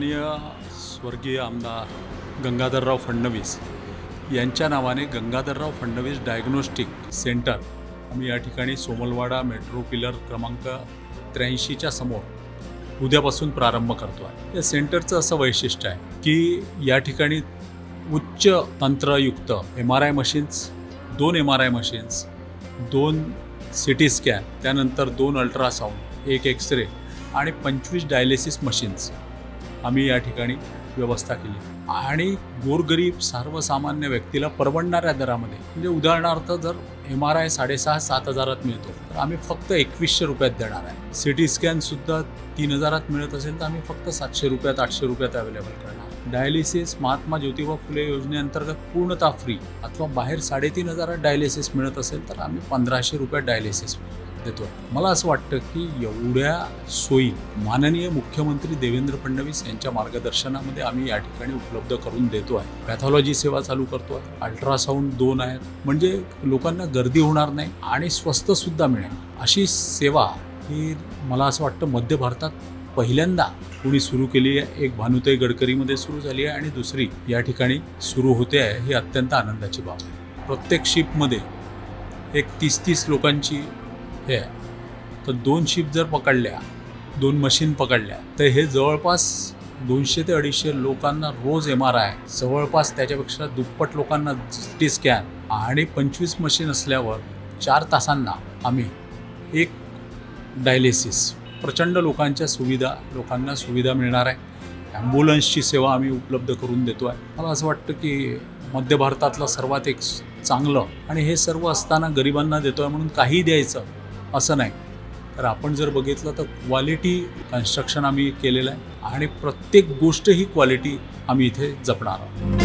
माननीय स्वर्गीय आमदार गंगाधरराव फडणवीस यांच्या नावाने गंगाधरराव फडणवीस डायग्नोस्टिक सेंटर आम्ही या ठिकाणी सोमलवाडा मेट्रो पिलर क्रमांक 83च्या समोर उद्यापासून प्रारंभ करतो आहे। या सेंटरचं असं वैशिष्ट्य आहे की या ठिकाणी उच्च तंत्रयुक्त MRI machines, 2 MRI machines, 2 CT scan, त्यानंतर 2 अल्ट्रासाऊंड, 1 एक्सरे आणि 25 डायलिसिस मशीन्स आम्ही या ठिकाणी व्यवस्था केली आणि गोरगरीब सर्वसामान्य व्यक्तीला परवडणाऱ्या दरामध्ये, म्हणजे उदाहरणार्थ जर MRI 6,500-7 हजारात मिळतो तर आम्ही फक्त 2100 रुपयात देणार आहे। CT स्कॅनसुद्धा 3000 मिळत असेल तर आम्ही फक्त 700 रुपयात 800 रुपयात अवेलेबल करणार। डायलिसिस महात्मा ज्योतिबा फुले योजनेअंतर्गत पूर्णतः फ्री अथवा बाहेर 3500 डायलिसिस मिळत असेल तर आम्ही 1500 रुपयात डायलिसिस देतो। मला असं वाटतं की एवढ्या सोयी माननीय मुख्यमंत्री देवेंद्र फडणवीस यांच्या मार्गदर्शनामध्ये आम्ही या ठिकाणी उपलब्ध करून देतो आहे। पॅथॉलॉजी सेवा चालू करतो आहे, अल्ट्रासाऊंड 2 आहेत, म्हणजे लोकांना गर्दी होणार नाही आणि स्वस्त सुद्धा मिळेल अशी सेवा ही मला असं वाटतं मध्य भारतात पहिल्यांदा कोणी सुरू केली आहे। एक भानुताई गडकरीमध्ये सुरू झाली आहे आणि दुसरी या ठिकाणी सुरू होते आहे। ही अत्यंत आनंदाची बाब आहे। प्रत्येक शिपमध्ये एक 30-30 लोकांची हे आहे, तर 2 शिप जर पकडल्या, 2 मशीन पकडल्या तर हे जवळपास 200 ते 250 लोकांना रोज MRI, जवळपास त्याच्यापेक्षा दुप्पट लोकांना CT स्कॅन आणि 25 मशीन असल्यावर 4 तासांना आम्ही 1 डायलिसिस, प्रचंड लोकांना सुविधा मिळणार आहे। ॲम्ब्युलन्सची सेवा आम्ही उपलब्ध करून देतो आहे। मला असं वाटतं की मध्य भारतातलं सर्वात एक चांगलं, आणि हे सर्व असताना गरिबांना देतो आहे म्हणून काही द्यायचं असं नाही, तर आपण जर बघितलं तर क्वालिटी कन्स्ट्रक्शन आम्ही केलेलं आहे आणि प्रत्येक गोष्ट ही क्वालिटी आम्ही इथे जपणार आहोत।